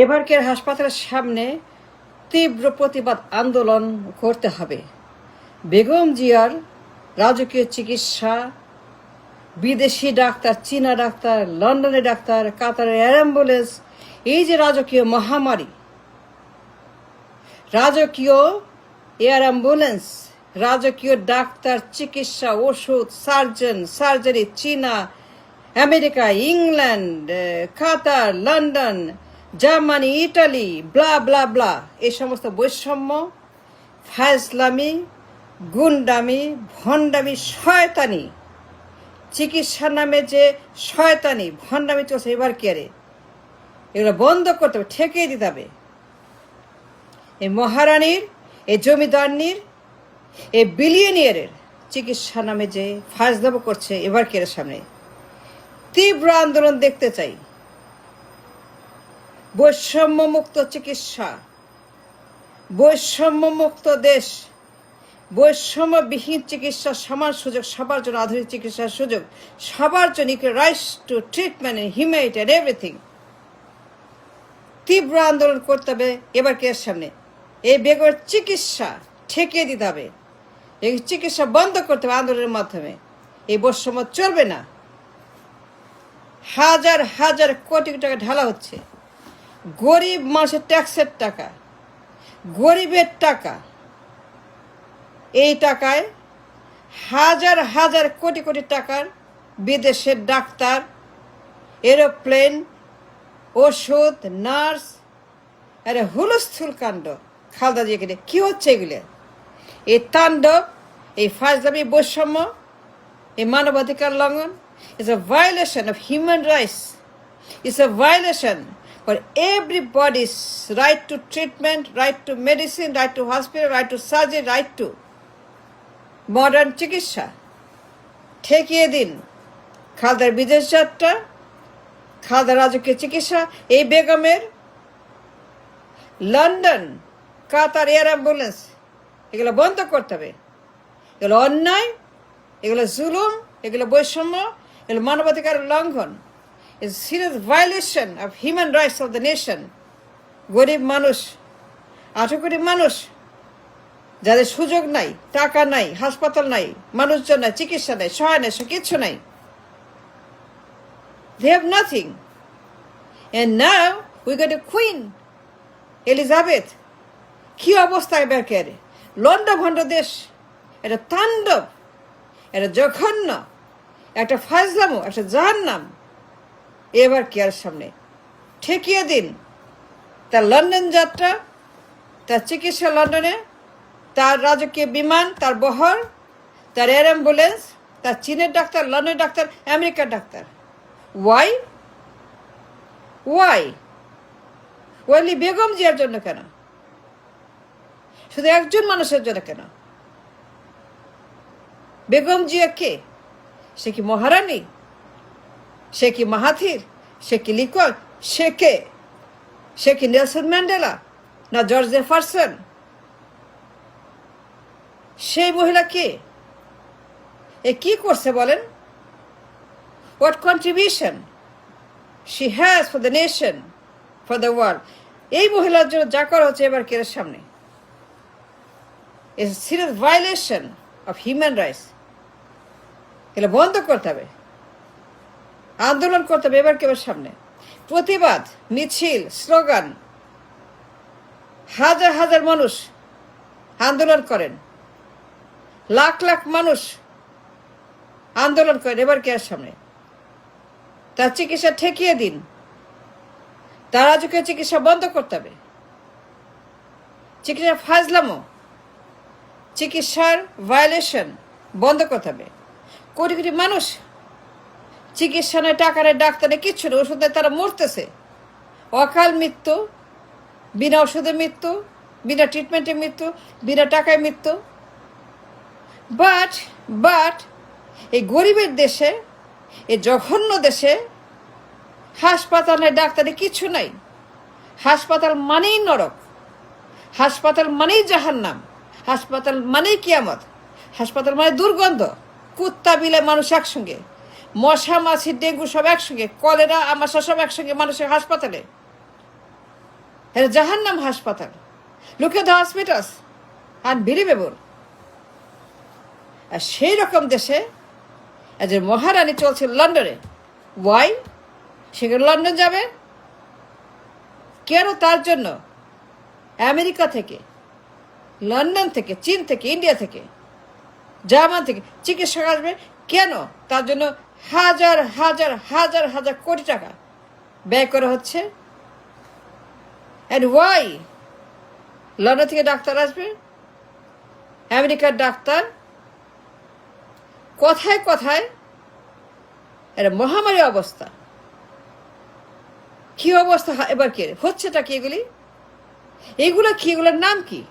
এবারকের হাসপাতালের সামনে তীব্র প্রতিবাদ আন্দোলন করতে হবে। বেগম জিয়ার রাজকীয় চিকিৎসা, বিদেশি ডাক্তার, চীনা ডাক্তার, লন্ডনের ডাক্তার, কাতারের এয়ার অ্যাম্বুলেন্স, এই যে রাজকীয় মহামারী, রাজকীয় এয়ার অ্যাম্বুলেন্স, রাজকীয় ডাক্তার, চিকিৎসা, ওষুধ, সার্জারি, চীনা, আমেরিকা, ইংল্যান্ড, কাতার, লন্ডন, জার্মানি, ইটালি, ব্লা ব্লা ব্লা, এই সমস্ত বৈষম্য, ফায়জলামি, গুন্ডামি, ভণ্ডামি, শয়তানি, চিকিৎসার নামে যে শয়তানি ভণ্ডামি চলছে এবার কেয়ারে, এগুলো বন্ধ করতে হবে, ঠেকিয়ে দিতে হবে। এই মহারানীর, এই জমিদারনির, এই বিলিয়নিয়ারের চিকিৎসা নামে যে ফায়জলামো করছে এবার কেয়ারের সামনে তীব্র আন্দোলন দেখতে চাই। বৈষম্যমুক্ত চিকিৎসা, বৈষম্যমুক্ত দেশ, বৈষম্যবিহীন চিকিৎসা, সমান সুযোগ সবার জন্য, আধুনিক চিকিৎসার সুযোগ সবার জন্য, rights to treatment and humanity and everything. তীব্র আন্দোলন করতে হবে এবার কেয়ার সামনে। এই বেগমের চিকিৎসা ঠেকিয়ে দিতে হবে, এই চিকিৎসা বন্ধ করতে হবে আন্দোলনের মাধ্যমে। এই বৈষম্য চলবে না। হাজার হাজার কোটি টাকা ঢালা হচ্ছে, গরিব মানুষের ট্যাক্সের টাকা, গরিবের টাকা। এই টাকায় হাজার হাজার কোটি কোটি টাকার বিদেশের ডাক্তার, এরোপ্লেন, ওষুধ, নার্স, আরে হুলস্থুল কাণ্ড। খালদা জিয়াকে কি হচ্ছে এগুলো? এই তাণ্ডব, এই ফাজলামি, বৈষম্য, এই মানবাধিকার লঙ্ঘন, is a violation of human rights. It's a violation for everybody's right to treatment, right to medicine, right to hospital, right to surgery, right to modern চিকিৎসা। ঠেকিয়ে দিন খালদার বিদেশ যাত্রা, খালদার রাজকীয় চিকিৎসা, এই বেগমের লন্ডন, কাতার এয়ার অ্যাম্বুলেন্স, এগুলো বন্ধ করতে হবে। এগুলো অন্যায়, এগুলো জুলুম, এগুলো বৈষম্য, এগুলো মানবাধিকার লঙ্ঘন। It's serious violation of human rights of the nation. গরিব মানুষ, 18 কোটি মানুষ যাদের সুযোগ নাই, টাকা নাই, হাসপাতাল নাই, মানুষজন নাই, চিকিৎসা নাই, সহায় নাই, কিচ্ছু নাই। They have nothing. And now we got a queen, Elizabeth. কি অবস্থা এবার কেয়ারে? লন্ডা ভণ্ড দেশ, এটা তাণ্ডব, এটা জঘন্য, একটা ফাজলামো, একটা জাহান্নাম। এবার কেয়ারের সামনে ঠেকিয়ে দিন তার লন্ডন যাত্রা, তার চিকিৎসা লন্ডনে, তার রাজকীয় বিমান, তার বহর, তার এয়ার অ্যাম্বুলেন্স, তার চীনের ডাক্তার, লন্ডনের ডাক্তার, আমেরিকার ডাক্তার। ওয়াই ওয়াই ওয়াইলি বেগম জিয়ার জন্য কেন? শুধু একজন মানুষের জন্য কেন? বেগম জিয়া কে? সে কি মহারানী? সে কি মাহাথির? সে কি লিকন? সে কে? সে কি নেলসন ম্যান্ডেলা না জর্জ জেফারসন? সেই মহিলা কে? এ কি করছে বলেন? What contribution she has for the nation, for the world? এই মহিলার জন্য যা করা হচ্ছে এবার কেয়ারের সামনে is a serious violation of human rights. এগুলো বন্ধ করতে হবে, আন্দোলন করতে হবে এবার কেয়ারের সামনে। প্রতিবাদ মিছিল, স্লোগান, হাজার হাজার মানুষ আন্দোলন করেন, লাখ লাখ মানুষ আন্দোলন করেন এবার কেয়ারের সামনে। তার চিকিৎসা ঠেকিয়ে দিন, তার রাজকীয় চিকিৎসা বন্ধ করতে হবে। চিকিৎসা ফাজলামো, চিকিৎসার ভায়োলেশন বন্ধ করতে হবে। কোটি কোটি মানুষ চিকিৎসা নেই, টাকা নেই, ডাক্তার নেই, কিচ্ছু নেই, ওষুধ নেই, তারা মরতেছে। অকাল মৃত্যু, বিনা ওষুধে মৃত্যু, বিনা ট্রিটমেন্টে মৃত্যু, বিনা টাকায় মৃত্যু। বাট এই গরিবের দেশে, এই জঘন্য দেশে হাসপাতাল নেই, ডাক্তারে কিছু নাই। হাসপাতাল মানেই নরক, হাসপাতাল মানেই জাহান্নাম, হাসপাতাল মানেই কিয়ামত, হাসপাতাল মানে দুর্গন্ধ, কুত্তা বিলাই মানুষ একসঙ্গে, মশা মাছি ডেঙ্গু সব একসঙ্গে, কলেরা আমাশা সব একসঙ্গে মানুষের হাসপাতালে। এটা জাহান্নাম হাসপাতাল। Look at the hospitals, unbelievable. আর সেই রকম দেশে যে মহারানী চলছে লন্ডনে, ওয়াই সেখানে লন্ডন যাবে কেন? তার জন্য আমেরিকা থেকে, লন্ডন থেকে, চীন থেকে, ইন্ডিয়া থেকে, জার্মান থেকে চিকিৎসক আসবে কেন? তার জন্য হাজার হাজার হাজার হাজার কোটি টাকা ব্যয় করা হচ্ছে। অ্যান্ড ওয়াই লন্ডন থেকে ডাক্তার আসবে, আমেরিকার ডাক্তার, কথায় কথায় এটা মহামারী অবস্থা। কি অবস্থা এবার কে হচ্ছেটা কি? এগুলো কি? এগুলোর নাম কি?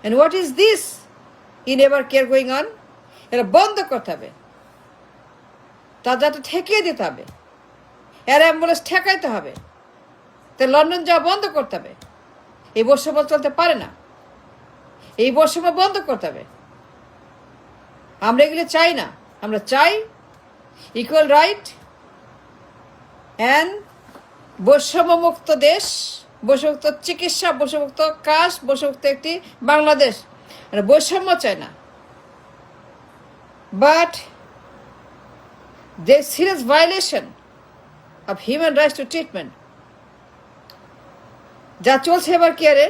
And what is this in ever care going on? এটা বন্ধ করতে হবে, তার যাতে ঠেকিয়ে দিতে হবে, এর অ্যাম্বুলেন্স ঠেকাইতে হবে, তো লন্ডন যাওয়া বন্ধ করতে হবে। এই বৈষম্য চলতে পারে না, এই বৈষম্য বন্ধ করতে হবে। আমরা এগুলো চাই না। আমরা চাই ইকুয়াল রাইট অ্যান্ড বৈষম্যমুক্ত দেশ, বৈষম্যমুক্ত চিকিৎসা, বৈষম্যমুক্ত কাস্ট, বৈষম্যমুক্ত একটি বাংলাদেশ। বৈষম্য চাই না। But there is serious violation of human rights to treatment যা চলছে এবার কেয়ারে,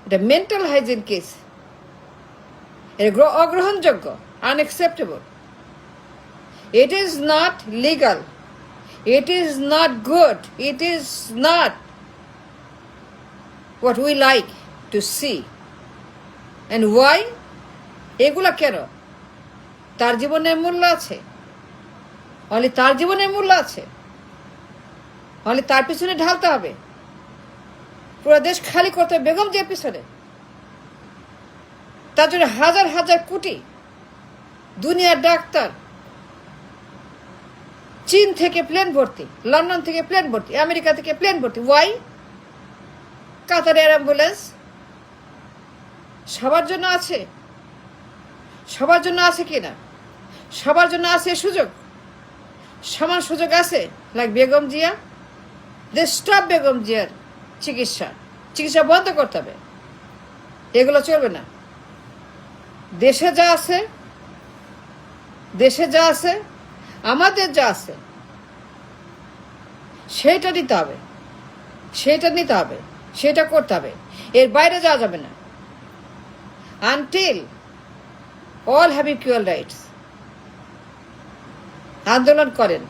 এটা মেন্টাল হাইজিন কেস। এটা অগ্রহণযোগ্য, unacceptable. It is not legal. It is not good. It is not what we like to see. And why? এগুলা কেন? তার জীবনের মূল্য আছে, অনলি তার জীবনের মূল্য আছে, অনলি তার পিছনে ঢালতে হবে। পুরো দেশ খালি করতে হবে বেগম জিয়ার পিছনে। তার জন্য হাজার হাজার কোটি দুনিয়ার ডাক্তার, চীন থেকে প্লেন ভর্তি, লন্ডন থেকে প্লেন ভর্তি, আমেরিকা থেকে প্লেন ভর্তি। ওয়াই? কাতার এয়ার অ্যাম্বুলেন্স সবার জন্য আছে? সবার জন্য আছে কিনা? সবার জন্য আছে সুযোগ, সমান সুযোগ আছে। লাইক বেগম জিয়া, দে স্টপ বেগম জিয়ার চিকিৎসা বন্ধ করতে হবে। এগুলো চলবে না। দেশে যা আছে, আমাদের যা আছে সেটা নিতে হবে, সেটা করতে হবে। এর বাইরে যাওয়া যাবে না। Until all have equal rights. আন্দোলন করেন,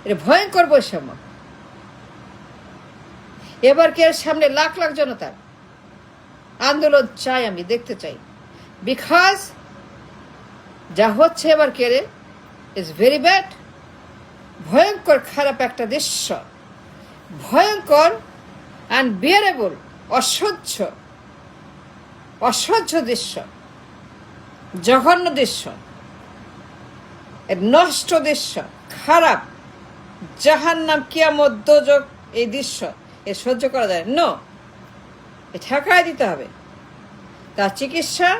এটা ভয়ঙ্কর বৈষম্য। এবার কে সামনে লাখ লাখ জনতার আন্দোলন চাই, আমি দেখতে চাই। বিকজ যা হচ্ছে এবার কেড়ে ইজ ভেরি ব্যাড। ভয়ঙ্কর খারাপ একটা দৃশ্য, ভয়ঙ্কর আনবিয়ারেবল, অসহ্য দৃশ্য, জঘন্য দৃশ্য, নষ্ট দৃশ্য, খারাপ, জাহান্নাম, কিয়ামত, দোজখ। এই দৃশ্য সহ্য করা যায় না। ঠেকায় দিতে হবে। তার চিকিৎসা,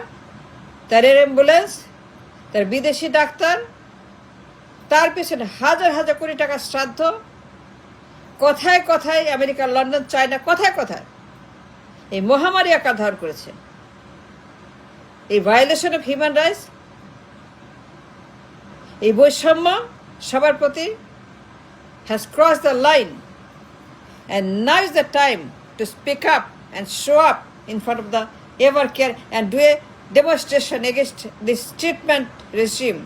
তার অ্যাম্বুলেন্স, তার বিদেশি ডাক্তার, তার পেছনে হাজার হাজার কোটি টাকার শ্রাদ্ধ। কথায় কথায় আমেরিকা, লন্ডন, চায়না, কথায় কথায় এই মহামারী আকার ধারণ করেছে। এই ভায়োলেশন অফ হিউম্যান রাইটস, এই বৈষম্য সবার প্রতি has crossed the line, and now is the time to speak up and show up in front of the Evercare and do a demonstration against this treatment regime.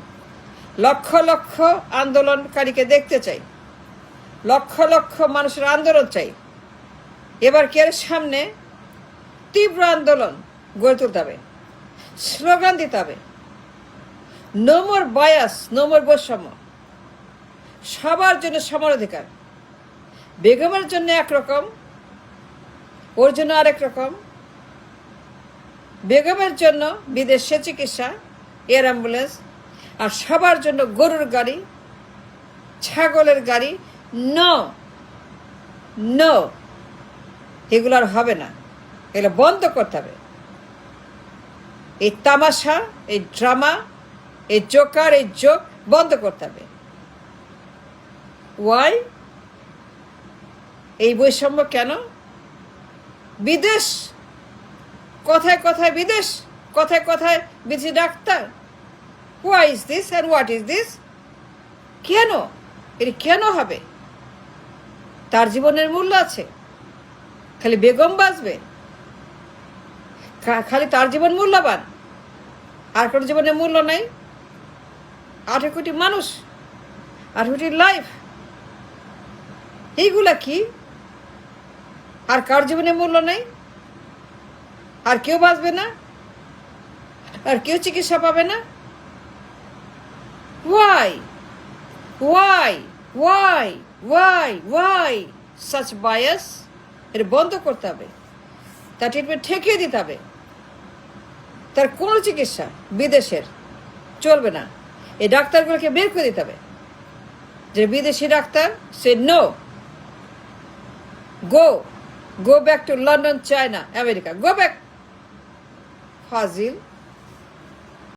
Lakh lakh আন্দোলনকারীকে দেখতে চাই, লক্ষ লক্ষ মানুষের আন্দোলন চাই। এভারকেয়ারের সামনে তীব্র আন্দোলন গড়ে তুলতে হবে, স্লোগান দিতে হবে। No more bias, no more বৈষম্য। সবার জন্য সমান অধিকার। বেগমের জন্য একরকম, ওর জন্য আরেক রকম। বেগমের জন্য বিদেশে চিকিৎসা, এয়ার অ্যাম্বুলেন্স, আর সবার জন্য গরুর গাড়ি, ছাগলের গাড়ি। নো, এগুলো আর হবে না। এগুলো বন্ধ করতে হবে। এই তামাশা, এই ড্রামা, এই জোকার, এই জোক বন্ধ করতে হবে। ওয়াই? এই বৈষম্য কেন? বিদেশ, কথায় কথায় বিদেশ, কথায় কথায় বিদেশি doctor. Why is this and what is this? কেন? এটি কেন হবে? তার জীবনের মূল্য আছে? খালি বেগম বাঁচবে? খালি তার জীবন মূল্যবান, আর কোনো জীবনের মূল্য নাই? 18 কোটি মানুষ, 18 কোটি লাইফ, এইগুলা কি? আর কার জীবনের মূল্য নেই? আর কেউ বাঁচবে না? আর কেউ চিকিৎসা পাবে না? Why why why why why such bias? এটা বন্ধ করতে হবে, তার ট্রিটমেন্ট ঠেকিয়ে দিতে হবে। তার কোনো চিকিৎসা বিদেশের চলবে না। এই ডাক্তারগুলোকে বের করে দিতে হবে। যে বিদেশি ডাক্তার, সে no, go back to London, China, America, go back. Fazil.